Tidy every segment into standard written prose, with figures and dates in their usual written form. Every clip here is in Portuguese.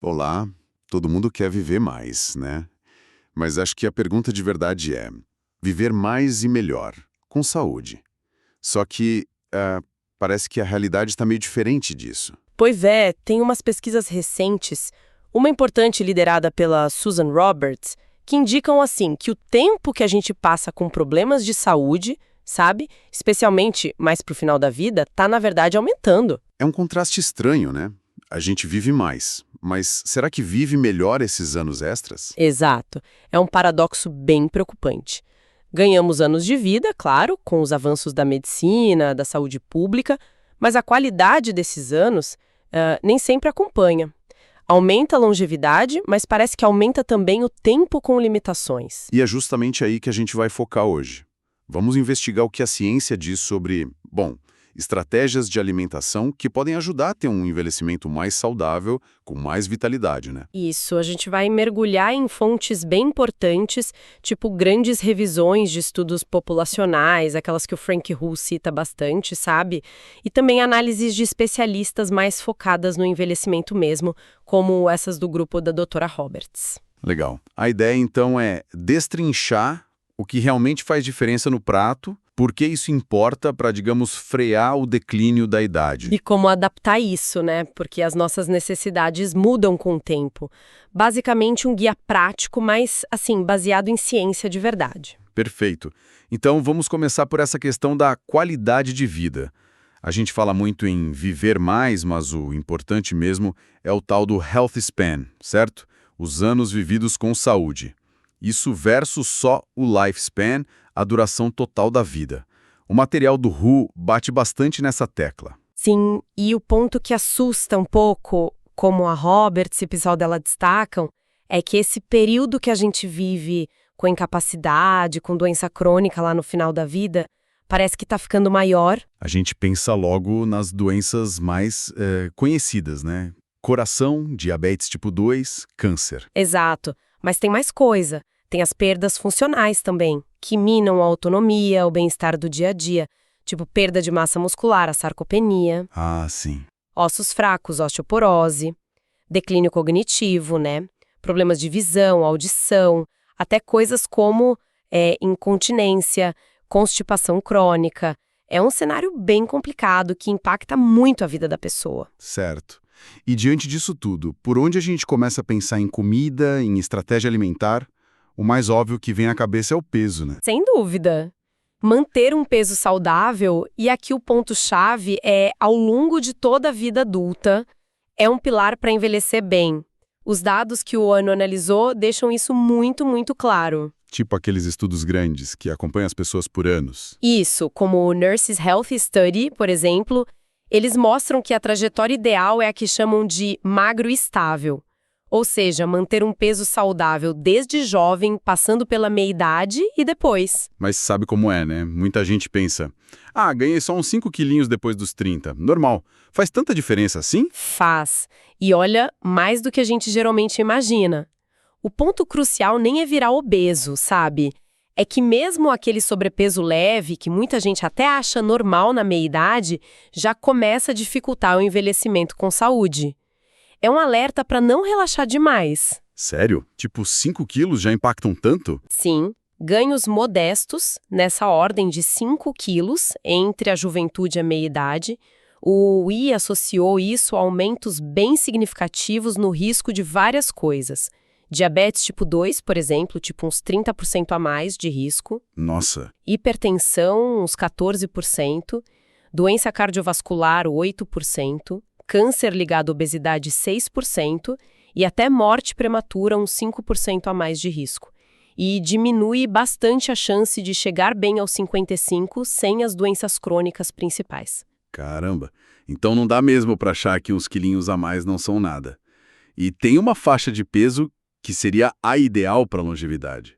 Olá, todo mundo quer viver mais, né? Mas acho que a pergunta de verdade é: viver mais e melhor, com saúde. Só que parece que a realidade está meio diferente disso. Pois é, tem umas pesquisas recentes, uma importante liderada pela Susan Roberts, que indicam assim que o tempo que a gente passa com problemas de saúde, sabe, especialmente mais pro final da vida, tá na verdade aumentando. É um contraste estranho, né? A gente vive mais, mas será que vive melhor esses anos extras? Exato. É um paradoxo bem preocupante. Ganhamos anos de vida, claro, com os avanços da medicina, da saúde pública, mas a qualidade desses anos nem sempre acompanha. Aumenta a longevidade, mas parece que aumenta também o tempo com limitações. E é justamente aí que a gente vai focar hoje. Vamos investigar o que a ciência diz sobre, bom, estratégias de alimentação que podem ajudar a ter um envelhecimento mais saudável, com mais vitalidade, né? Isso, a gente vai mergulhar em fontes bem importantes, tipo grandes revisões de estudos populacionais, aquelas que o Frank Hu cita bastante, sabe? E também análises de especialistas mais focadas no envelhecimento mesmo, como essas do grupo da doutora Roberts. Legal. A ideia, então, é destrinchar o que realmente faz diferença no prato, por que isso importa para, digamos, frear o declínio da idade. E como adaptar isso, né? Porque as nossas necessidades mudam com o tempo. Basicamente um guia prático, mas, assim, baseado em ciência de verdade. Perfeito. Então, vamos começar por essa questão da qualidade de vida. A gente fala muito em viver mais, mas o importante mesmo é o tal do health span, certo? Os anos vividos com saúde. Isso versus só o lifespan, a duração total da vida. O material do WHO bate bastante nessa tecla. Sim, e o ponto que assusta um pouco, como a Roberts e o pessoal dela destacam, é que esse período que a gente vive com incapacidade, com doença crônica lá no final da vida, parece que está ficando maior. A gente pensa logo nas doenças mais conhecidas, né? Coração, diabetes tipo 2, câncer. Exato, mas tem mais coisa. Tem as perdas funcionais também, que minam a autonomia, o bem-estar do dia a dia, tipo perda de massa muscular, a sarcopenia, Ah, sim. ossos fracos, osteoporose, declínio cognitivo, né? Problemas de visão, audição, até coisas como incontinência, constipação crônica. É um cenário bem complicado que impacta muito a vida da pessoa. Certo. E diante disso tudo, por onde a gente começa a pensar em comida, em estratégia alimentar, o mais óbvio que vem à cabeça é o peso, né? Sem dúvida. Manter um peso saudável, e aqui o ponto-chave é, ao longo de toda a vida adulta, é um pilar para envelhecer bem. Os dados que o ANO analisou deixam isso muito, muito claro. Tipo aqueles estudos grandes que acompanham as pessoas por anos. Isso, como o Nurses Health Study, por exemplo, eles mostram que a trajetória ideal é a que chamam de magro estável. Ou seja, manter um peso saudável desde jovem, passando pela meia-idade e depois. Mas sabe como é, né? Muita gente pensa, ganhei só uns 5 quilinhos depois dos 30. Normal. Faz tanta diferença assim? Faz. E olha, mais do que a gente geralmente imagina. O ponto crucial nem é virar obeso, sabe? É que mesmo aquele sobrepeso leve, que muita gente até acha normal na meia-idade, já começa a dificultar o envelhecimento com saúde. É um alerta para não relaxar demais. Sério? Tipo, 5 quilos já impactam tanto? Sim, ganhos modestos, nessa ordem de 5 quilos, entre a juventude e a meia-idade. O UI associou isso a aumentos bem significativos no risco de várias coisas. Diabetes tipo 2, por exemplo, tipo uns 30% a mais de risco. Nossa. Hipertensão, uns 14%. Doença cardiovascular, 8%. Câncer ligado à obesidade, 6%, e até morte prematura, uns 5% a mais de risco. E diminui bastante a chance de chegar bem aos 55 sem as doenças crônicas principais. Caramba. Então não dá mesmo para achar que uns quilinhos a mais não são nada. E tem uma faixa de peso que seria a ideal para longevidade.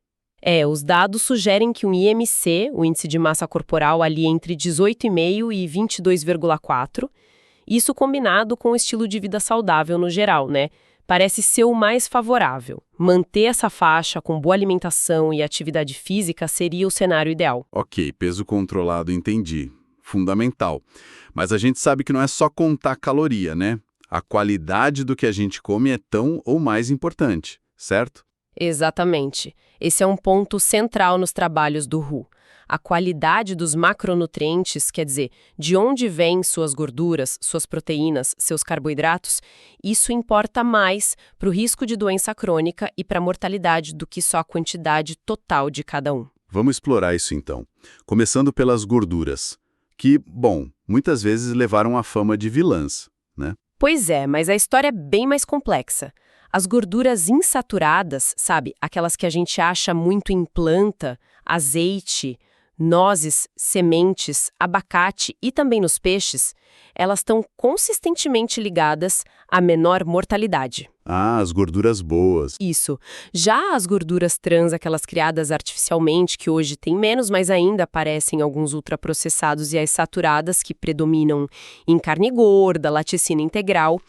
Os dados sugerem que um IMC, o índice de massa corporal ali entre 18,5 e 22,4, isso combinado com o estilo de vida saudável no geral, né? Parece ser o mais favorável. Manter essa faixa com boa alimentação e atividade física seria o cenário ideal. Ok, peso controlado, entendi. Fundamental. Mas a gente sabe que não é só contar caloria, né? a qualidade do que a gente come é tão ou mais importante, certo? Exatamente. Esse é um ponto central nos trabalhos do WHO. A qualidade dos macronutrientes, quer dizer, de onde vêm suas gorduras, suas proteínas, seus carboidratos, isso importa mais para o risco de doença crônica e para a mortalidade do que só a quantidade total de cada um. Vamos explorar isso então. Começando pelas gorduras, que, bom, muitas vezes levaram a fama de vilãs, né? Pois é, mas a história é bem mais complexa. As gorduras insaturadas, sabe, aquelas que a gente acha muito em planta, azeite, nozes, sementes, abacate e também nos peixes, elas estão consistentemente ligadas à menor mortalidade. Ah, as gorduras boas. Isso. Já as gorduras trans, aquelas criadas artificialmente, que hoje tem menos, mas ainda aparecem em alguns ultraprocessados, e as saturadas, que predominam em carne gorda, laticínio integral,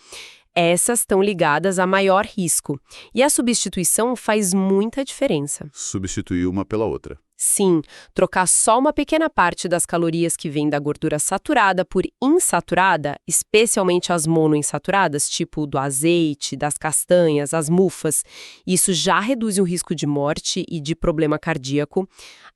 essas estão ligadas a maior risco. E a substituição faz muita diferença. Substituir uma pela outra. Sim, trocar só uma pequena parte das calorias que vem da gordura saturada por insaturada, especialmente as monoinsaturadas, tipo do azeite, das castanhas, as mufas, isso já reduz o risco de morte e de problema cardíaco.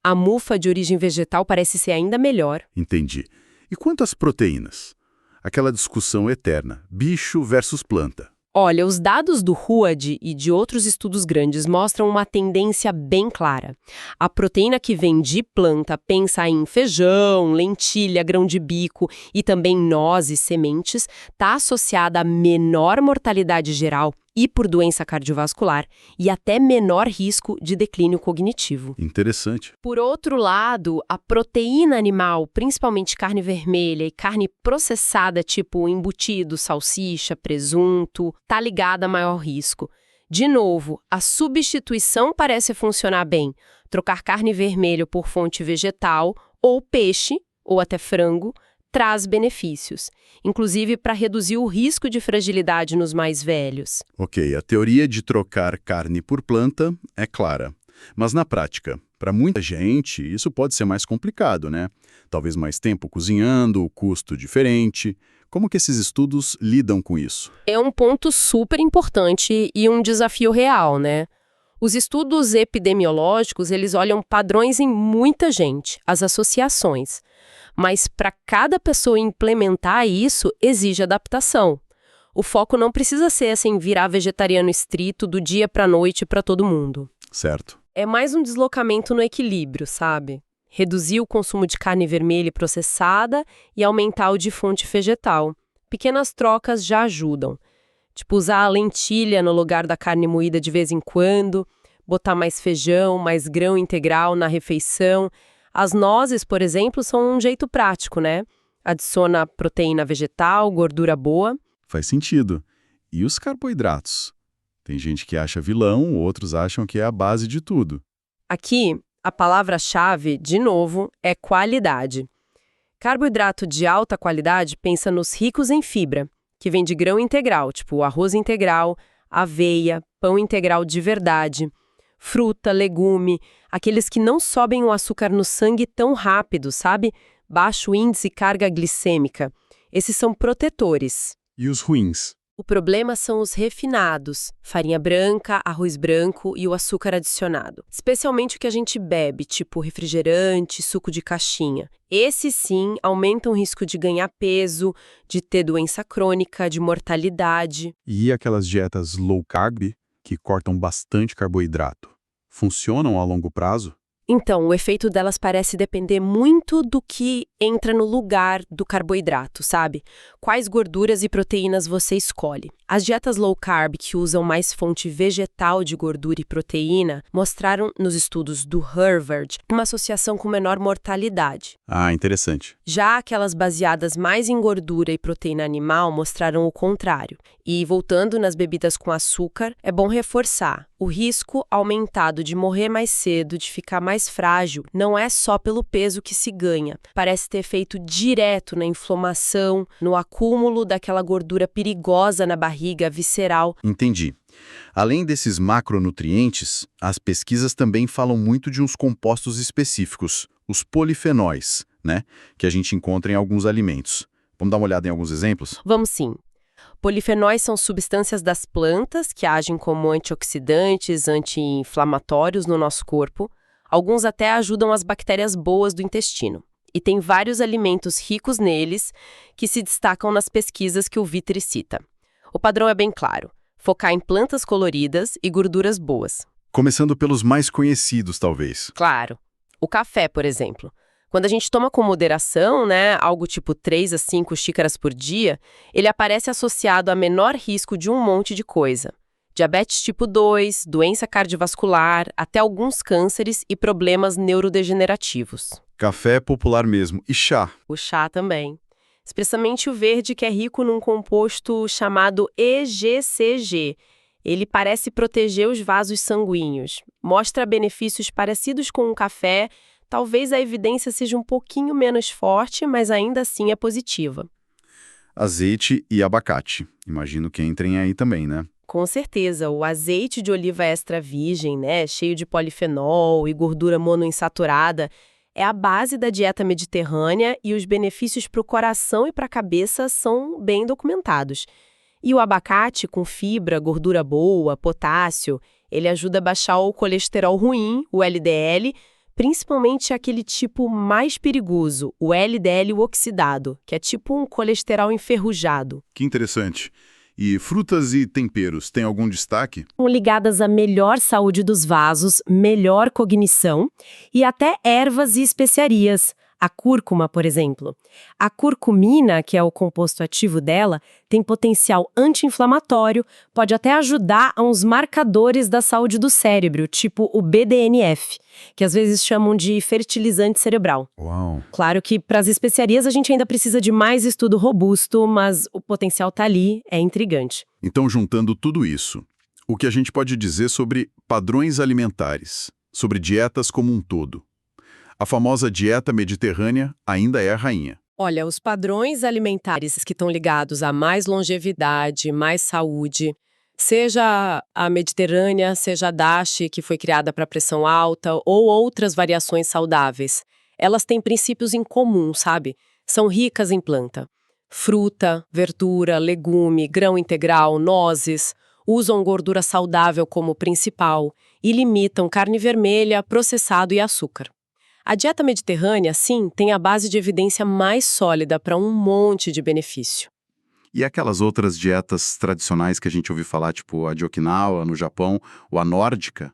A mufa de origem vegetal parece ser ainda melhor. Entendi. E quanto às proteínas? Aquela discussão eterna, bicho versus planta. Olha, os dados do RUAD e de outros estudos grandes mostram uma tendência bem clara. A proteína que vem de planta, pensa em feijão, lentilha, grão de bico e também nozes, sementes, está associada a menor mortalidade geral e por doença cardiovascular e até menor risco de declínio cognitivo. Interessante. Por outro lado, a proteína animal, principalmente carne vermelha e carne processada, tipo embutido, salsicha, presunto, está ligada a maior risco. De novo, a substituição parece funcionar bem. Trocar carne vermelha por fonte vegetal ou peixe, ou até frango, traz benefícios, inclusive para reduzir o risco de fragilidade nos mais velhos. Ok, a teoria de trocar carne por planta é clara. Mas na prática, para muita gente, isso pode ser mais complicado, né? Talvez mais tempo cozinhando, o custo diferente. Como que esses estudos lidam com isso? É um ponto super importante e um desafio real, né? Os estudos epidemiológicos, eles olham padrões em muita gente, as associações. Mas para cada pessoa implementar isso, exige adaptação. O foco não precisa ser assim, virar vegetariano estrito do dia para a noite para todo mundo. Certo. É mais um deslocamento no equilíbrio, sabe? Reduzir o consumo de carne vermelha e processada e aumentar o de fonte vegetal. Pequenas trocas já ajudam. Tipo, usar a lentilha no lugar da carne moída de vez em quando, botar mais feijão, mais grão integral na refeição. As nozes, por exemplo, são um jeito prático, né? Adiciona proteína vegetal, gordura boa. Faz sentido. E os carboidratos? Tem gente que acha vilão, outros acham que é a base de tudo. Aqui, a palavra-chave, de novo, é qualidade. Carboidrato de alta qualidade pensa nos ricos em fibra, que vem de grão integral, tipo arroz integral, aveia, pão integral de verdade, fruta, legume, aqueles que não sobem o açúcar no sangue tão rápido, sabe? Baixo índice e carga glicêmica. Esses são protetores. E os ruins? O problema são os refinados, farinha branca, arroz branco e o açúcar adicionado. Especialmente o que a gente bebe, tipo refrigerante, suco de caixinha. Esses sim aumentam o risco de ganhar peso, de ter doença crônica, de mortalidade. E aquelas dietas low carb, que cortam bastante carboidrato, funcionam a longo prazo? Então, o efeito delas parece depender muito do que entra no lugar do carboidrato, sabe? Quais gorduras e proteínas você escolhe. As dietas low carb, que usam mais fonte vegetal de gordura e proteína, mostraram nos estudos do Harvard uma associação com menor mortalidade. Ah, interessante. Já aquelas baseadas mais em gordura e proteína animal mostraram o contrário. E voltando nas bebidas com açúcar, é bom reforçar. O risco aumentado de morrer mais cedo, de ficar mais frágil, não é só pelo peso que se ganha. Parece ter efeito direto na inflamação, no acúmulo daquela gordura perigosa na barriga, visceral. Entendi. Além desses macronutrientes, as pesquisas também falam muito de uns compostos específicos, os polifenóis, né? Que a gente encontra em alguns alimentos. Vamos dar uma olhada em alguns exemplos? Vamos sim. Polifenóis são substâncias das plantas que agem como antioxidantes, anti-inflamatórios no nosso corpo. Alguns até ajudam as bactérias boas do intestino. E tem vários alimentos ricos neles que se destacam nas pesquisas que o Viteri cita. O padrão é bem claro: focar em plantas coloridas e gorduras boas. Começando pelos mais conhecidos, talvez. Claro. O café, por exemplo. Quando a gente toma com moderação, algo tipo 3 a 5 xícaras por dia, ele aparece associado a menor risco de um monte de coisa. Diabetes tipo 2, doença cardiovascular, até alguns cânceres e problemas neurodegenerativos. Café é popular mesmo. E chá? O chá também. Especialmente o verde, que é rico num composto chamado EGCG. Ele parece proteger os vasos sanguíneos. Mostra benefícios parecidos com o café. Talvez a evidência seja um pouquinho menos forte, mas ainda assim é positiva. Azeite e abacate. Imagino que entrem aí também, né? Com certeza, o azeite de oliva extra virgem, cheio de polifenol e gordura monoinsaturada, é a base da dieta mediterrânea e os benefícios para o coração e para a cabeça são bem documentados. E o abacate, com fibra, gordura boa, potássio, ele ajuda a baixar o colesterol ruim, o LDL, principalmente aquele tipo mais perigoso, o LDL oxidado, que é tipo um colesterol enferrujado. Que interessante. E frutas e temperos, tem algum destaque? São ligadas à melhor saúde dos vasos, melhor cognição e até ervas e especiarias. A cúrcuma, por exemplo. A curcumina, que é o composto ativo dela, tem potencial anti-inflamatório, pode até ajudar a uns marcadores da saúde do cérebro, tipo o BDNF, que às vezes chamam de fertilizante cerebral. Uau! Claro que para as especiarias a gente ainda precisa de mais estudo robusto, mas o potencial tá ali, é intrigante. Então, juntando tudo isso, o que a gente pode dizer sobre padrões alimentares, sobre dietas como um todo? A famosa dieta mediterrânea ainda é a rainha. Olha, os padrões alimentares que estão ligados a mais longevidade, mais saúde, seja a mediterrânea, seja a DASH, que foi criada para pressão alta, ou outras variações saudáveis, elas têm princípios em comum, sabe? São ricas em planta. Fruta, verdura, legume, grão integral, nozes, usam gordura saudável como principal e limitam carne vermelha, processado e açúcar. A dieta mediterrânea, sim, tem a base de evidência mais sólida para um monte de benefício. E aquelas outras dietas tradicionais que a gente ouviu falar, tipo a de Okinawa, no Japão, ou a nórdica?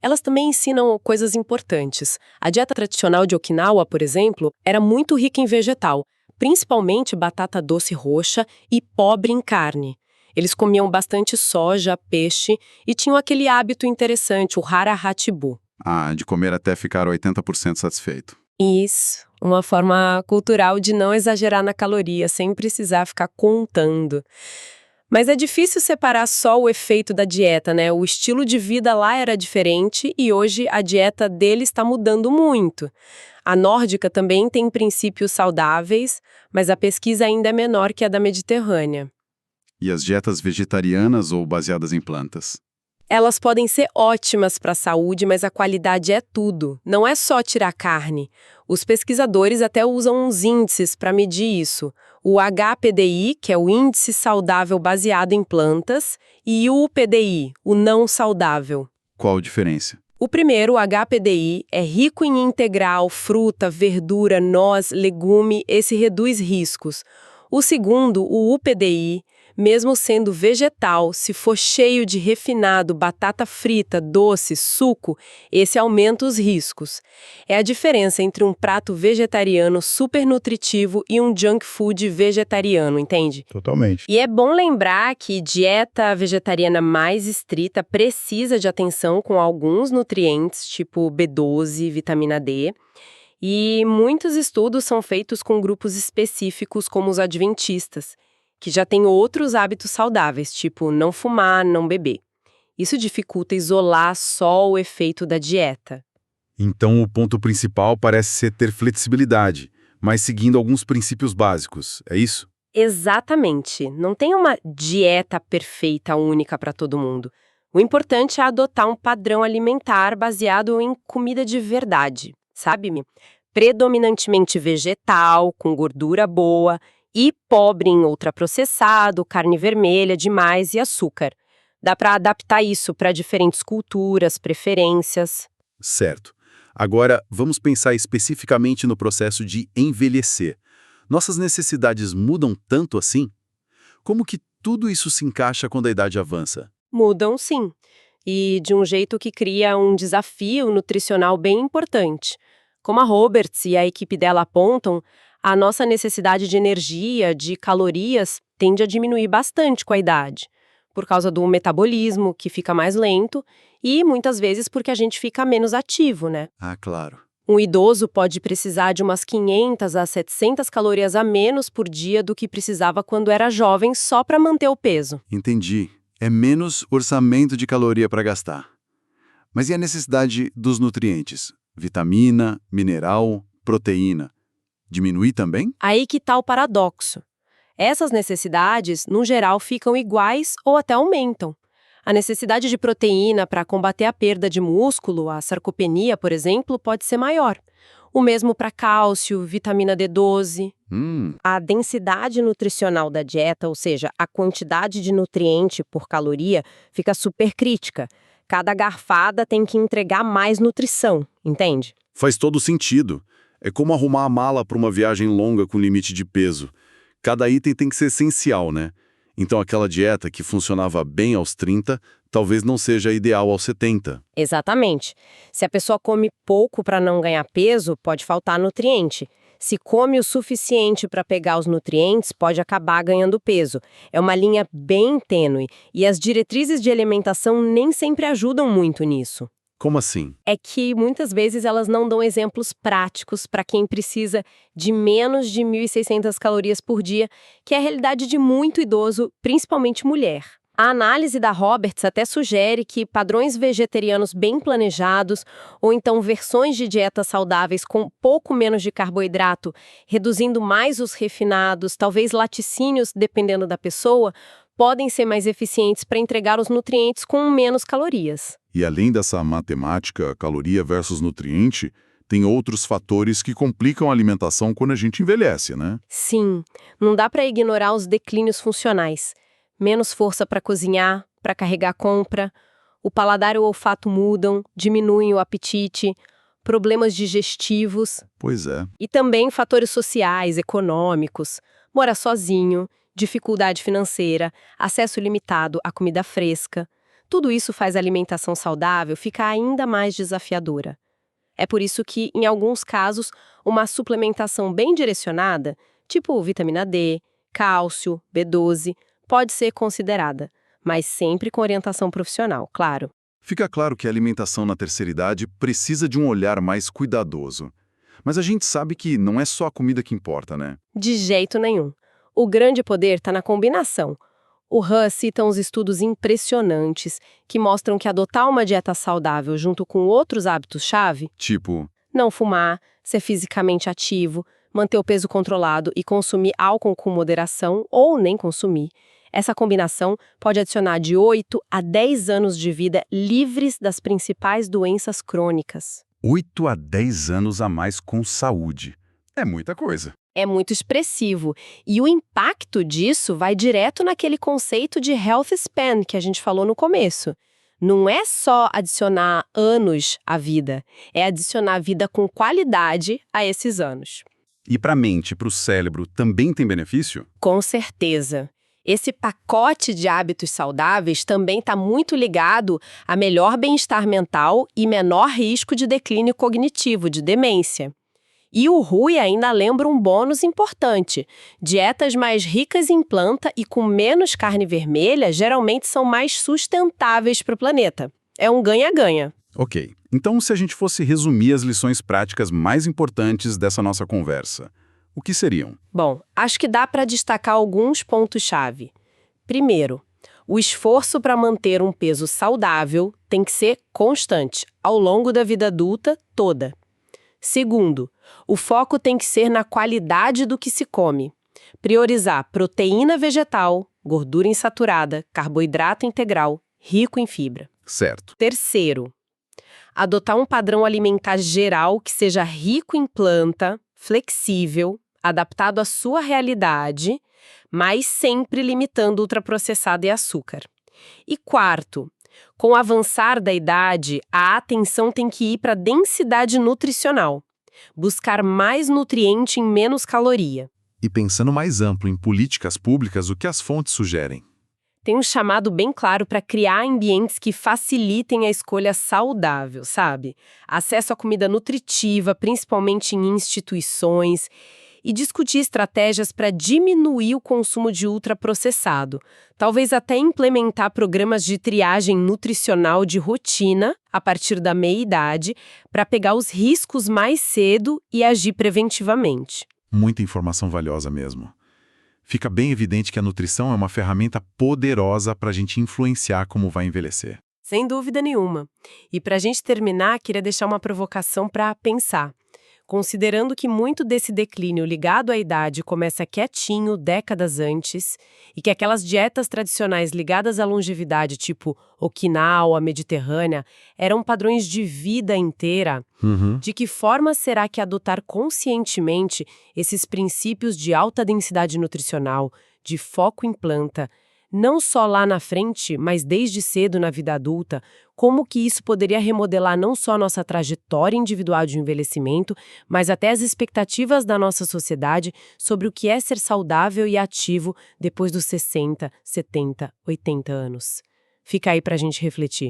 Elas também ensinam coisas importantes. A dieta tradicional de Okinawa, por exemplo, era muito rica em vegetal, principalmente batata doce roxa e pobre em carne. Eles comiam bastante soja, peixe e tinham aquele hábito interessante, o hara hatibu. Ah, de comer até ficar 80% satisfeito. Isso, uma forma cultural de não exagerar na caloria, sem precisar ficar contando. Mas é difícil separar só o efeito da dieta, né? O estilo de vida lá era diferente e hoje a dieta dele está mudando muito. A nórdica também tem princípios saudáveis, mas a pesquisa ainda é menor que a da mediterrânea. E as dietas vegetarianas ou baseadas em plantas? Elas podem ser ótimas para a saúde, mas a qualidade é tudo. Não é só tirar carne. Os pesquisadores até usam uns índices para medir isso. O HPDI, que é o índice saudável baseado em plantas, e o UPDI, o não saudável. Qual a diferença? O primeiro, o HPDI, é rico em integral, fruta, verdura, noz, legume, esse reduz riscos. O segundo, o UPDI, mesmo sendo vegetal, se for cheio de refinado, batata frita, doce, suco, esse aumenta os riscos. É a diferença entre um prato vegetariano super nutritivo e um junk food vegetariano, entende? Totalmente. E é bom lembrar que dieta vegetariana mais estrita precisa de atenção com alguns nutrientes, tipo B12, vitamina D. E muitos estudos são feitos com grupos específicos, como os adventistas, que já têm outros hábitos saudáveis, tipo não fumar, não beber. Isso dificulta isolar só o efeito da dieta. Então, o ponto principal parece ser ter flexibilidade, mas seguindo alguns princípios básicos, é isso? Exatamente. Não tem uma dieta perfeita, única para todo mundo. O importante é adotar um padrão alimentar baseado em comida de verdade, sabe? Predominantemente vegetal, com gordura boa E pobre em ultraprocessado, carne vermelha demais e açúcar. Dá para adaptar isso para diferentes culturas, preferências. Certo. Agora, vamos pensar especificamente no processo de envelhecer. Nossas necessidades mudam tanto assim? Como que tudo isso se encaixa quando a idade avança? Mudam sim. E de um jeito que cria um desafio nutricional bem importante. Como a Roberts e a equipe dela apontam, a nossa necessidade de energia, de calorias, tende a diminuir bastante com a idade, por causa do metabolismo, que fica mais lento, e muitas vezes porque a gente fica menos ativo, né? Ah, claro. Um idoso pode precisar de umas 500 a 700 calorias a menos por dia do que precisava quando era jovem só para manter o peso. Entendi. É menos orçamento de caloria para gastar. Mas e a necessidade dos nutrientes? Vitamina, mineral, proteína. Diminui também? Aí que tá o paradoxo. Essas necessidades, no geral, ficam iguais ou até aumentam. A necessidade de proteína para combater a perda de músculo, a sarcopenia, por exemplo, pode ser maior. O mesmo para cálcio, vitamina D12. A densidade nutricional da dieta, ou seja, a quantidade de nutriente por caloria, fica super crítica. Cada garfada tem que entregar mais nutrição, entende? Faz todo sentido. É como arrumar a mala para uma viagem longa com limite de peso. Cada item tem que ser essencial, né? Então aquela dieta que funcionava bem aos 30, talvez não seja ideal aos 70. Exatamente. Se a pessoa come pouco para não ganhar peso, pode faltar nutriente. Se come o suficiente para pegar os nutrientes, pode acabar ganhando peso. É uma linha bem tênue e as diretrizes de alimentação nem sempre ajudam muito nisso. Como assim? É que muitas vezes elas não dão exemplos práticos para quem precisa de menos de 1.600 calorias por dia, que é a realidade de muito idoso, principalmente mulher. A análise da Roberts até sugere que padrões vegetarianos bem planejados, ou então versões de dietas saudáveis com pouco menos de carboidrato, reduzindo mais os refinados, talvez laticínios, dependendo da pessoa, podem ser mais eficientes para entregar os nutrientes com menos calorias. E além dessa matemática, caloria versus nutriente, tem outros fatores que complicam a alimentação quando a gente envelhece, né? Sim, não dá para ignorar os declínios funcionais. Menos força para cozinhar, para carregar a compra, o paladar e o olfato mudam, diminuem o apetite, problemas digestivos. Pois é. E também fatores sociais, econômicos, morar sozinho, dificuldade financeira, acesso limitado à comida fresca. Tudo isso faz a alimentação saudável ficar ainda mais desafiadora. É por isso que, em alguns casos, uma suplementação bem direcionada, tipo vitamina D, cálcio, B12, pode ser considerada, mas sempre com orientação profissional, claro. Fica claro que a alimentação na terceira idade precisa de um olhar mais cuidadoso. Mas a gente sabe que não é só a comida que importa, né? De jeito nenhum. O grande poder está na combinação. O Han cita uns estudos impressionantes que mostram que adotar uma dieta saudável junto com outros hábitos-chave, Tipo, não fumar, ser fisicamente ativo, manter o peso controlado e consumir álcool com moderação ou nem consumir, essa combinação pode adicionar de 8 a 10 anos de vida livres das principais doenças crônicas. 8 a 10 anos a mais com saúde. É muita coisa. É muito expressivo. E o impacto disso vai direto naquele conceito de health span que a gente falou no começo. Não é só adicionar anos à vida, é adicionar vida com qualidade a esses anos. E para a mente, para o cérebro, também tem benefício? Com certeza. Esse pacote de hábitos saudáveis também está muito ligado a melhor bem-estar mental e menor risco de declínio cognitivo, de demência. E o Rui ainda lembra um bônus importante. Dietas mais ricas em planta e com menos carne vermelha geralmente são mais sustentáveis para o planeta. É um ganha-ganha. Ok. Então, se a gente fosse resumir as lições práticas mais importantes dessa nossa conversa, o que seriam? Bom, acho que dá para destacar alguns pontos-chave. Primeiro, o esforço para manter um peso saudável tem que ser constante, ao longo da vida adulta toda. Segundo, o foco tem que ser na qualidade do que se come. Priorizar proteína vegetal, gordura insaturada, carboidrato integral, rico em fibra. Certo. Terceiro, adotar um padrão alimentar geral que seja rico em planta, flexível, adaptado à sua realidade, mas sempre limitando o ultraprocessado e açúcar. E quarto, com o avançar da idade, a atenção tem que ir para a densidade nutricional. Buscar mais nutriente em menos caloria. E pensando mais amplo em políticas públicas, o que as fontes sugerem? Tem um chamado bem claro para criar ambientes que facilitem a escolha saudável, sabe? Acesso à comida nutritiva, principalmente em instituições, e discutir estratégias para diminuir o consumo de ultraprocessado. Talvez até implementar programas de triagem nutricional de rotina, a partir da meia-idade, para pegar os riscos mais cedo e agir preventivamente. Muita informação valiosa mesmo. Fica bem evidente que a nutrição é uma ferramenta poderosa para a gente influenciar como vai envelhecer. Sem dúvida nenhuma. E para a gente terminar, queria deixar uma provocação para pensar. Considerando que muito desse declínio ligado à idade começa quietinho décadas antes, e que aquelas dietas tradicionais ligadas à longevidade, tipo Okinawa, Mediterrânea, eram padrões de vida inteira, de que forma será que adotar conscientemente esses princípios de alta densidade nutricional, de foco em planta, não só lá na frente, mas desde cedo na vida adulta, como que isso poderia remodelar não só a nossa trajetória individual de envelhecimento, mas até as expectativas da nossa sociedade sobre o que é ser saudável e ativo depois dos 60, 70, 80 anos. Fica aí pra gente refletir.